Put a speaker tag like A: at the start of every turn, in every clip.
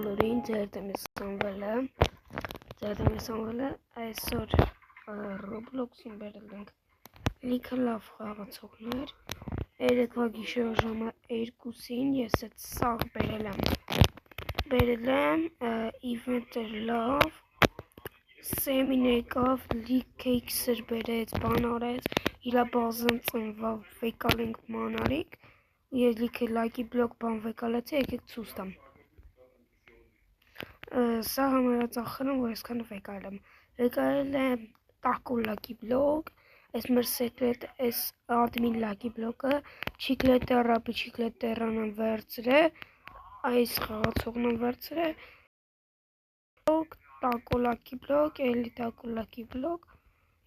A: բոլորին ձեր դեմեսանվելը այսօր Roblox-ին բերել ենք լիքը լավ խաղացողներ երեկվա գիշերը ժամը 2-ին ես այդ սաղ բերել եմ event-ը լավ Սեմին եկավ լիք կեյքսեր բերեց բան արեց իրա բազն ծնվավ վեկալենք մանարիկ ես լիքը լայքի բլոկ բան վեկալեցի եկեք ցույց տամ Սա համարածախել եմ, որ այսքան վեկայել եմ տակո լաքի բլոկ, այս մեր սեկրետ, այս ադմին լաքի բլոկը, չիկլետերան եմ վերցրել, այս խաղացողն եմ վերցրել, տակո լաքի բլոկ, էլի տակո լաքի բլոկ,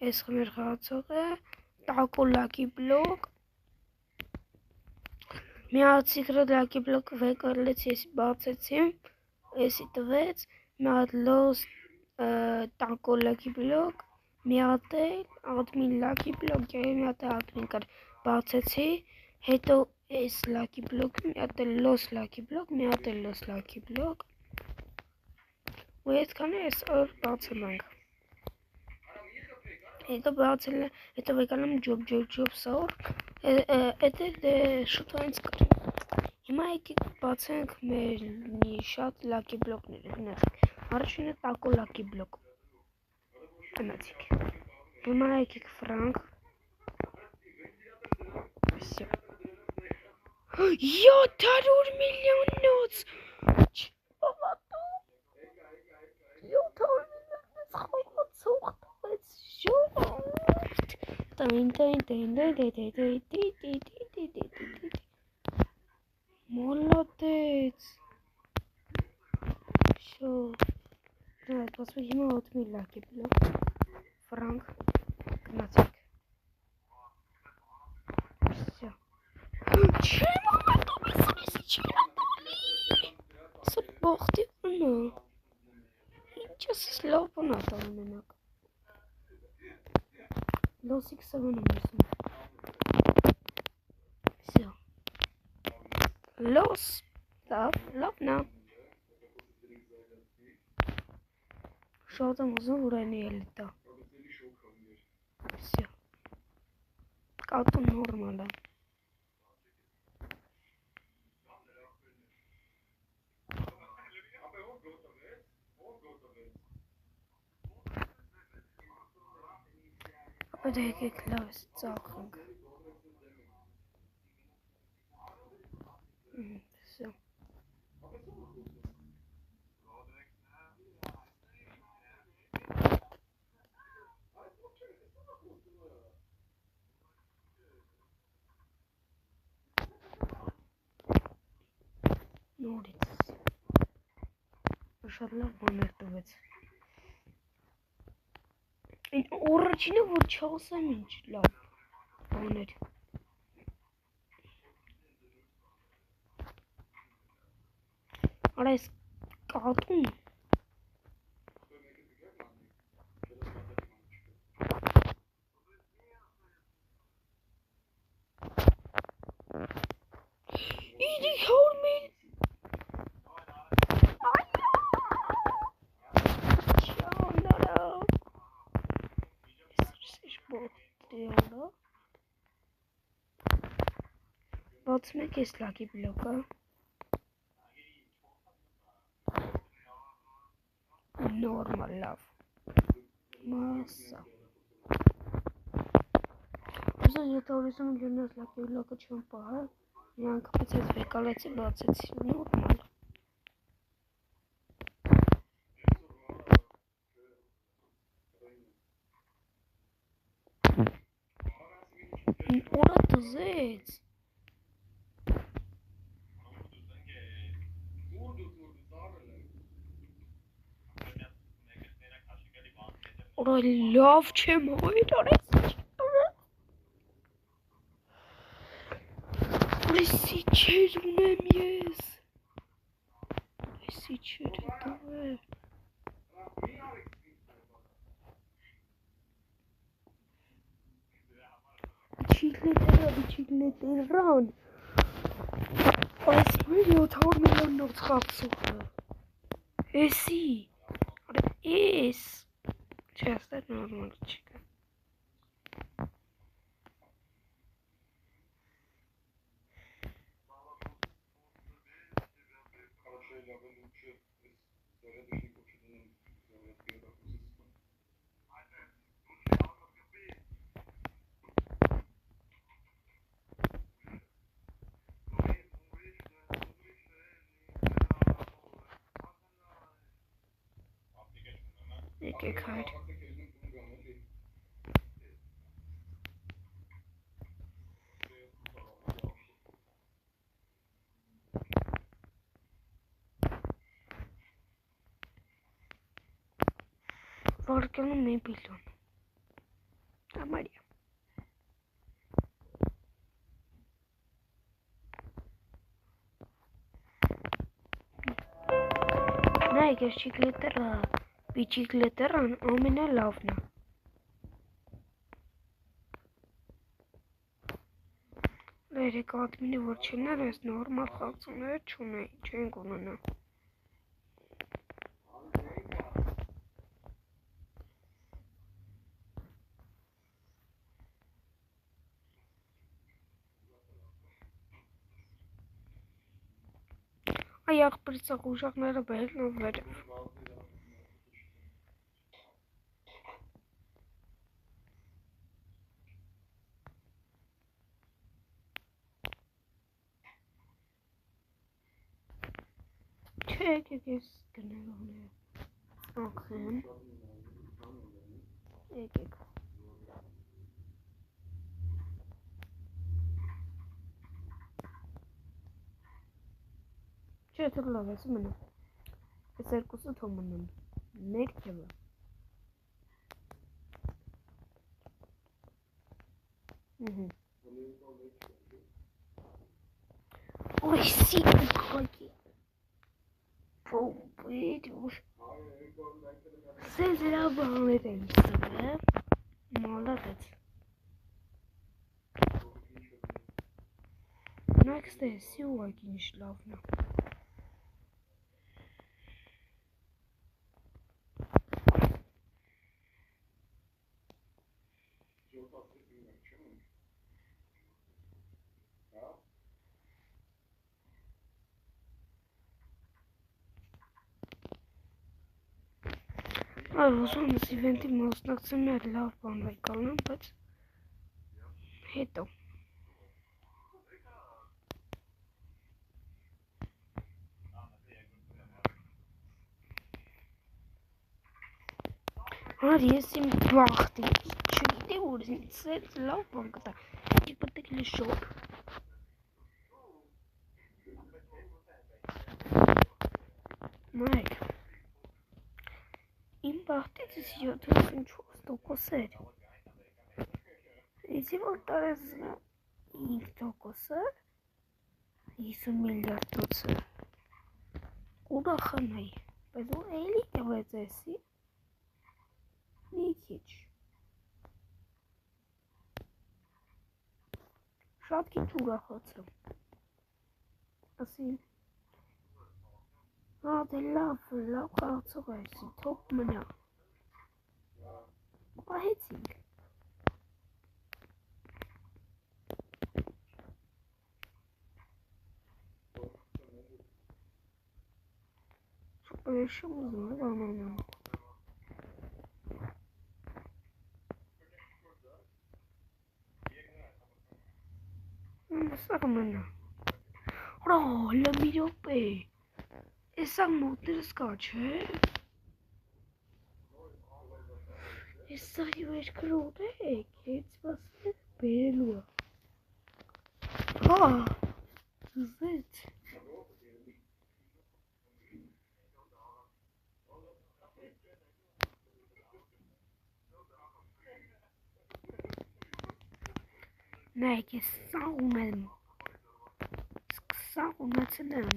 A: այս մեր խաղացողը, տակո լաքի բլոկ, մի հատ սիկրետ լաքի բլոկ վեկալեցի, ես բացեցի, Էսի տվեց, մի հատ լոս տակո լաքի բլոկ, մի հատ էլ ադմին լաքի բլոկ, մի հատ ադմին կար բացեցի, հետո այս լաքի բլոկ, մի հատ էլ լոս լաքի բլոկ, մի հատ էլ լոս լաքի բլոկ, ու այդքանը այսօր բացել ենք, հետո վեկալ եմ ջոբ սոր, էդ շուտով ինձ կար Հիմա եկեք բացենք մեր շատ լաքի բլոկները, առաջինը տակո լաքի բլոկ, գնացիք, հիմա եկեք ֆրանկ, 700 միլիոն նոց, չպավատու, 700 միլիոն խաղացող տվեց, Молодец. Всё. Да, посмотрим вот мы лаки блок. Франк. Гнатик. Всё. Чему мы тут сейчас Сбохти, ну. Сейчас слопу на то менак. Лосик саванамся. Всё. Los, love now. Շատ եմ ուզում որ այն ելի տա Всё. Կատու նորմալ է Ապա դա եկեք լավ ես ծախենք Всё. Նորից Շատ լավ բաներ տվեց Առաջինը որ չասեմ ինչ լավ բաներ Արա այս կատուն Իդի հորմին Բացում եք ես լաքի բլոկը Նորմալ լավ Մասա Ուզած 700 միլիոն լաքի բլոկը չեմ պահել Նրանք պես այս վեկալեցի բացեցի Նորմալ Ուրա տզեց Ուրա լավ չեմ հայր արեց Այսի չեր ունեմ ես Այսի չեր հետով Չիկլետերան Այս մեր 700 միլիոն նոց խաղացողը Եսի, ես, չէ, աստեղ նորմալ չկա։ Եկեք հայր։ Վարկյանում մի բիլոն։ Համարյա։ Նայք ես չիկլետերը, բիչիկլետերան ամենը լավն է։ Երեք ադմինը որ չներ ես նորմալ խաղցուները չունեի, չենք ունենա։ Այ աղբրիցախ ուժակները բերել նով վերև։ Չէ, եկեք ես գնելոն աղխեմ, եկեք։ Չէ, թող լավ ես մնա, ես երկուսը թող մնան, մեկ թևը։ Ой, сильно какие. Пойдешь. Зарабатываем себе. Молодец. Next day, сегодня не шлавно. Ուզում ես իվենտի մասնակցեմ էր լավ բան վայկալնեմ, բայց հետո։ Հար ես իմ բախտի, չգիտի որ ինձ էդ լավ բան կտա, չի պտեք լիշոք։ Նայք։ Իմ բախտից 74% էր, իզի որ տարես 5%-ը, 50 միլիարդ տոցը, ուրախանայի, բայց որ էլի տվեց էսի, մի քիչ, շատ քիչ ուրախացա, ասի, դե լավ խաղացող էսի, թող մնա, պահեցինք, շուպերշում ուզում է բանանան, սաղ մնա, հրա հլը մի ռոպ է, Եսաղ մոտներս կա, չէ։ Եսաղ և երկրոտ եք, հեց վասներ բերելու է։ Հա, զետ։ Նայք, ես սաղ ունեմ, սաղ ունեցել եմ։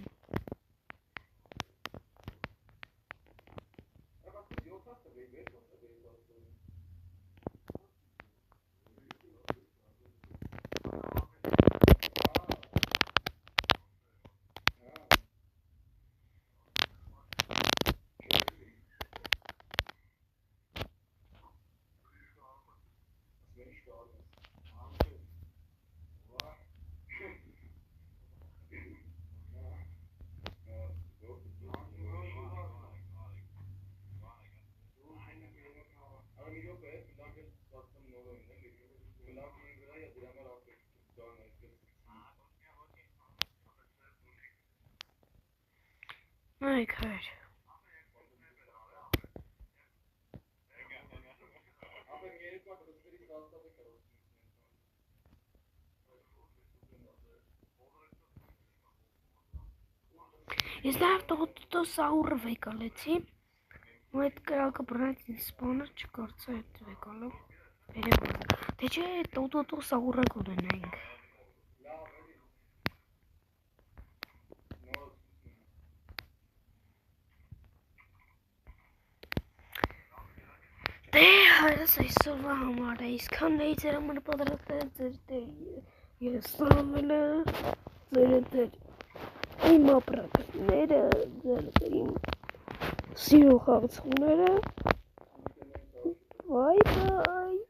A: Ay khayr. Ես նաև տոտո սաուրը վեկալեցի, ու այդ կրակը բռնեց ինձ սպանը չկարծա այդ վեկալը, թե չէ տոտո սաուրը կունենայինք։ Դե հայրս այսօրվա համար է, իսկան էի ձեր համար պատրաստել ձեր դեր ես սամելը, ձեր դեր իմ ապրակները, ձեր իմ սիրո խաղացողները, բայ բայ։